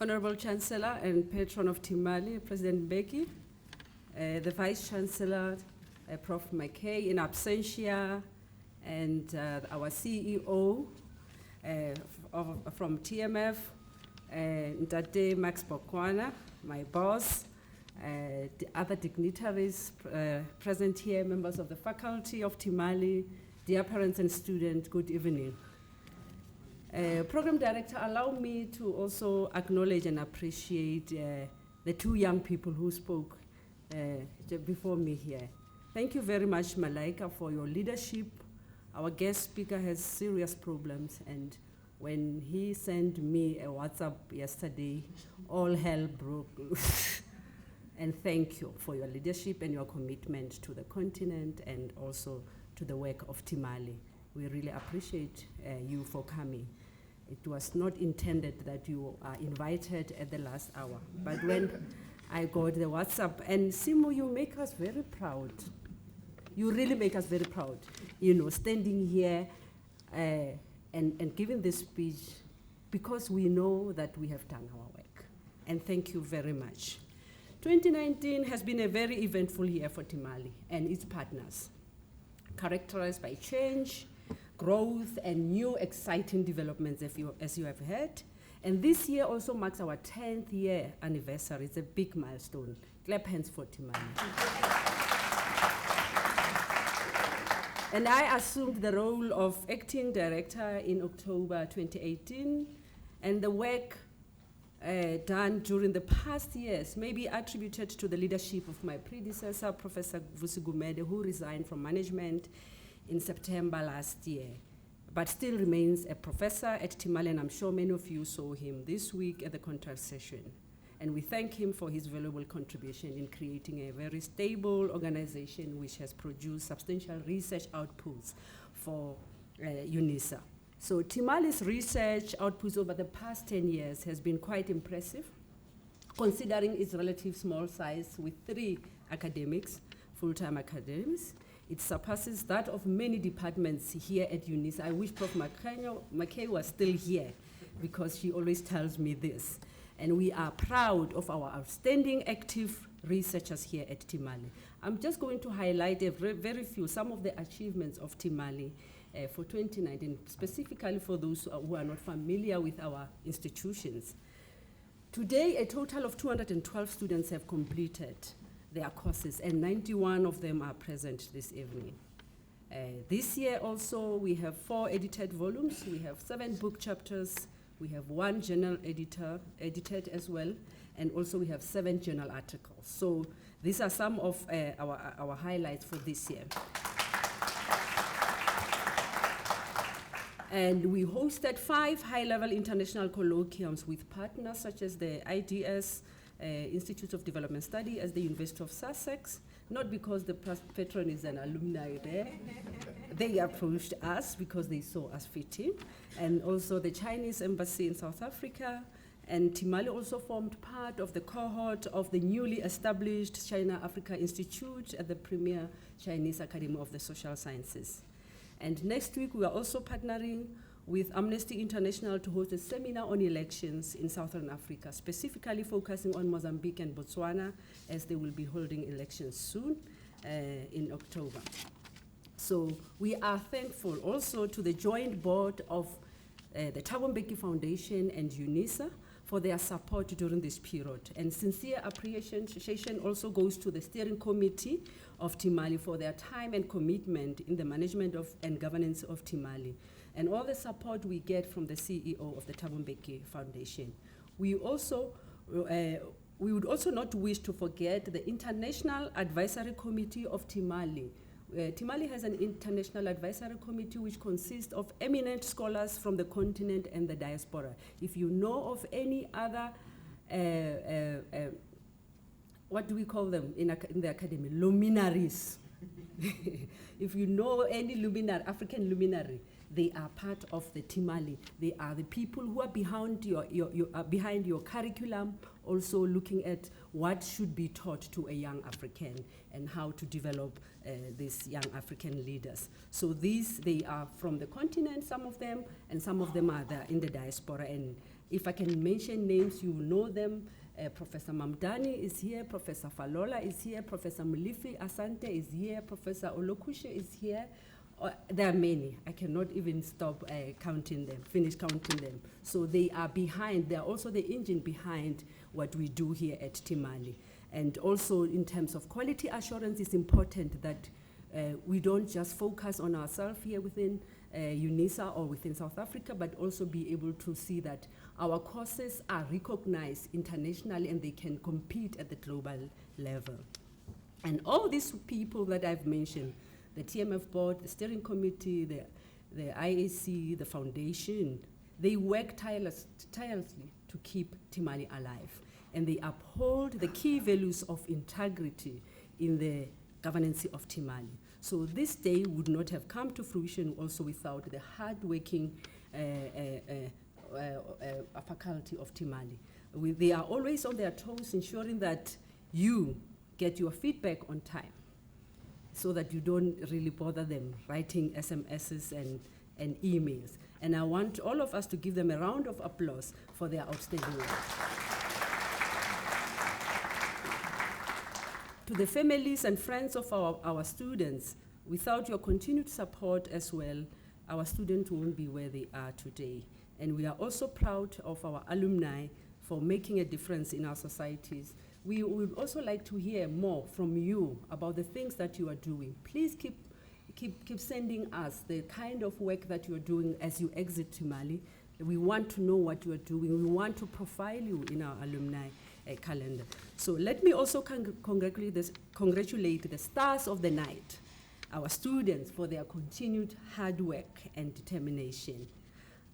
Honorable Chancellor and Patron of TMALI, President Mbeki, the Vice Chancellor, Prof McKay in absentia, and our CEO from TMF, Ntate Max Bokwana, my boss, the other dignitaries present here, members of the faculty of TMALI, dear parents and students, good evening. Program Director, allow me to also acknowledge and appreciate the two young people who spoke before me here. Thank you very much, Malaika, for your leadership. Our guest speaker has serious problems, and when he sent me a WhatsApp yesterday, all hell broke loose. And thank you for your leadership and your commitment to the continent and also to the work of TMALI. We really appreciate you for coming. It was not intended that you are invited at the last hour, but when I got the WhatsApp, and Simo, you make us very proud. You really make us very proud, you know, standing here and giving this speech, because we know that we have done our work. And thank you very much. 2019 has been a very eventful year for TMALI and its partners, characterized by change, growth, and new exciting developments, as you have heard. And this year also marks our 10th year anniversary. It's a big milestone. Clap hands for TMALI. And I assumed the role of acting director in October 2018, and the work done during the past years may be attributed to the leadership of my predecessor, Professor Vusigumede, who resigned from management in September last year, but still remains a professor at TMALI, and I'm sure many of you saw him this week at the contract session. And we thank him for his valuable contribution in creating a very stable organization which has produced substantial research outputs for UNISA. So TMALI's research outputs over the past 10 years has been quite impressive, considering its relative small size with 3 academics, full-time academics. It surpasses that of many departments here at UNISA. I wish Prof McKay was still here, because she always tells me this. And we are proud of our outstanding active researchers here at TMALI. I'm just going to highlight very few, some of the achievements of TMALI for 2019, specifically for those who are not familiar with our institutions. Today, a total of 212 students have completed their courses, and 91 of them are present this evening. This year also, we have 4 edited volumes, we have 7 book chapters, we have 1 journal edited as well, and also we have 7 journal articles. So these are some of our highlights for this year. And we hosted 5 high-level international colloquiums with partners such as the IDS, Institute of Development Study at the University of Sussex, not because the patron is an alumni there. They approached us because they saw us fitting. And also the Chinese Embassy in South Africa, and TMALI also formed part of the cohort of the newly established China-Africa Institute at the premier Chinese Academy of the Social Sciences. And next week, we are also partnering with Amnesty International to host a seminar on elections in Southern Africa, specifically focusing on Mozambique and Botswana, as they will be holding elections soon in October. So we are thankful also to the joint board of the Thabo Mbeki Foundation and UNISA for their support during this period. And sincere appreciation also goes to the steering committee of TMALI for their time and commitment in the management of and governance of TMALI, and all the support we get from the CEO of the Thabo Mbeki Foundation. We would also not wish to forget the International Advisory Committee of TMALI. TMALI has an international advisory committee which consists of eminent scholars from the continent and the diaspora. If you know of any other, what do we call them in the academy? Luminaries. If you know any luminary, African luminary, they are part of the TMALI. They are the people who are behind your curriculum, also looking at what should be taught to a young African and how to develop these young African leaders. So they are from the continent, some of them, and some of them are there in the diaspora. And If I can mention names, you know them. Professor Mamdani is here, Professor Falola is here, Professor Mulifi Asante is here, Professor Olokushe is here. There are many. I cannot even stop finish counting them. So they are behind, they are also the engine behind what we do here at TMALI. And also in terms of quality assurance, it's important that we don't just focus on ourselves here within UNISA or within South Africa, but also be able to see that our courses are recognized internationally and they can compete at the global level. And all these people that I've mentioned, the TMF board, the steering committee, the IAC, the foundation, they work tirelessly to keep TMALI alive. And they uphold the key values of integrity in the governance of TMALI. So this day would not have come to fruition also without the hard-working faculty of TMALI. They are always on their toes, ensuring that you get your feedback on time, so that you don't really bother them writing SMSs and emails. And I want all of us to give them a round of applause for their outstanding work. To the families and friends of our students, without your continued support as well, our students won't be where they are today. And we are also proud of our alumni for making a difference in our societies. We would also like to hear more from you about the things that you are doing. Please keep sending us the kind of work that you are doing as you exit TMALI. We want to know what you are doing. We want to profile you in our alumni calendar. So let me also congratulate the stars of the night, our students, for their continued hard work and determination.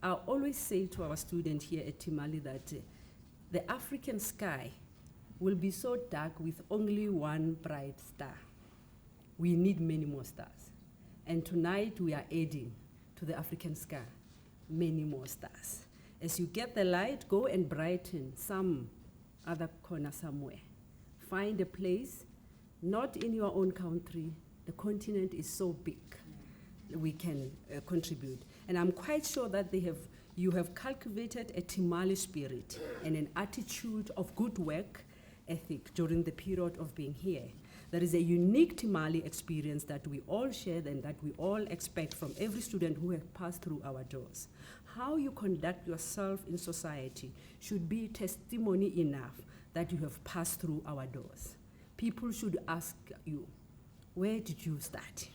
I always say to our students here at TMALI that the African sky will be so dark with only one bright star. We need many more stars. And tonight we are adding to the African sky many more stars. As you get the light, go and brighten some other corner somewhere. Find a place, not in your own country. The continent is so big, we can contribute. And I'm quite sure that you have cultivated a TMALI spirit and an attitude of good work ethic during the period of being here. There is a unique TMALI experience that we all share and that we all expect from every student who has passed through our doors. How you conduct yourself in society should be testimony enough that you have passed through our doors. People should ask you, where did you start?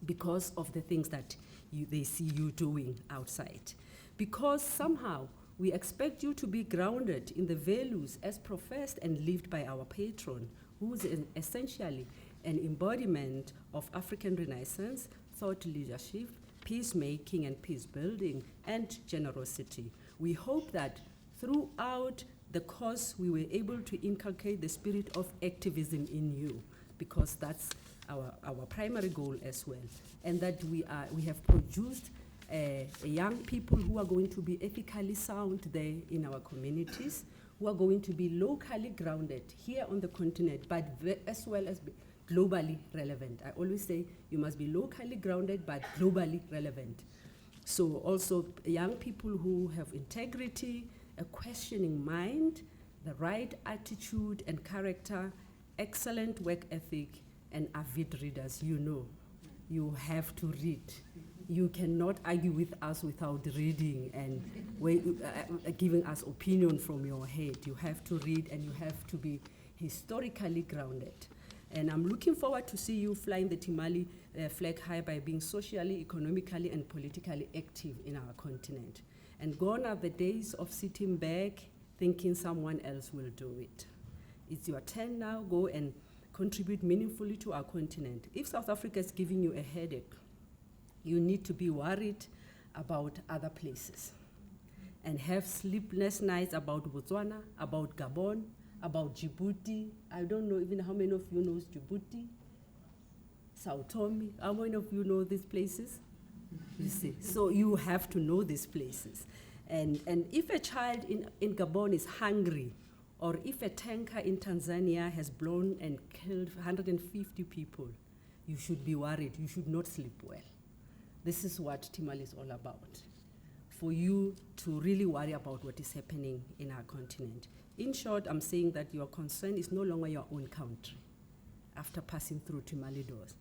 Because of the things that they see you doing outside. Because somehow we expect you to be grounded in the values as professed and lived by our patron, who is essentially an embodiment of African Renaissance, thought leadership, peacemaking and peace building, and generosity. We hope that throughout the course we were able to inculcate the spirit of activism in you, because that's our primary goal as well, and that we have produced young people who are going to be ethically sound there in our communities, who are going to be locally grounded here on the continent, but as well as globally relevant. I always say you must be locally grounded, but globally relevant. So also young people who have integrity, a questioning mind, the right attitude and character, excellent work ethic, and avid readers. You have to read. You cannot argue with us without reading and giving us opinion from your head. You have to read and you have to be historically grounded. And I'm looking forward to see you flying the TMALI flag high by being socially, economically, and politically active in our continent. And gone are the days of sitting back thinking someone else will do it. It's your turn now. Go and contribute meaningfully to our continent. If South Africa is giving you a headache, you need to be worried about other places and have sleepless nights about Botswana, about Gabon, about Djibouti. I don't know even how many of you know Djibouti, Sao Tome. How many of you know these places? You see, so you have to know these places. And if a child in Gabon is hungry, or if a tanker in Tanzania has blown and killed 150 people, you should be worried. You should not sleep well. This is what TMALI is all about. for you to really worry about what is happening in our continent. In short, I'm saying that your concern is no longer your own country after passing through TMALI doors,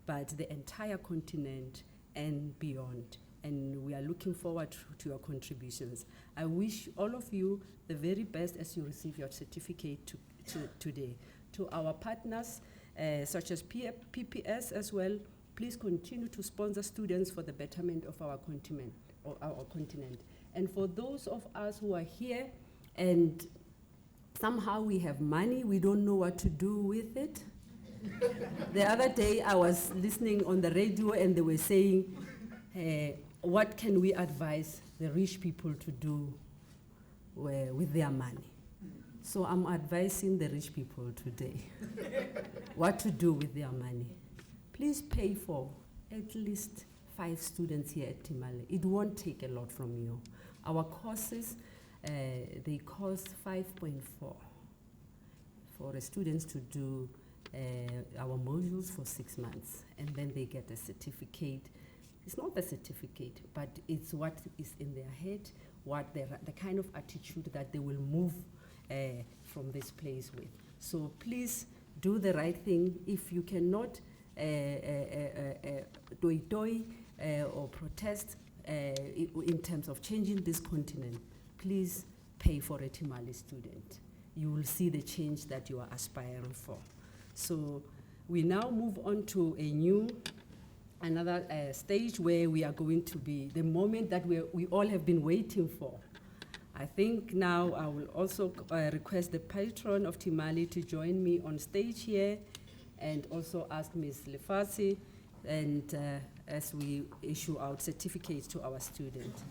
but the entire continent and beyond. And we are looking forward to your contributions. I wish all of you the very best as you receive your certificate today. To our partners, such as PPS as well, please continue to sponsor students for the betterment of our continent. And for those of us who are here and somehow we have money, we don't know what to do with it. The other day I was listening on the radio and they were saying, what can we advise the rich people to do with their money? So I'm advising the rich people today what to do with their money. Please pay for at least 5 students here at TMALI. It won't take a lot from you. Our courses, they cost 5.4 for the students to do our modules for 6 months, and then they get a certificate. It's not a certificate, but it's what is in their head, what the kind of attitude that they will move from this place with. So please do the right thing. If you cannot or protest in terms of changing this continent, please pay for a TMALI student. You will see the change that you are aspiring for. So we now move on to another stage where we are going to be the moment that we all have been waiting for. I think now I will also request the patron of TMALI to join me on stage here, and also ask Ms. Lefasi, and as we issue out certificates to our students.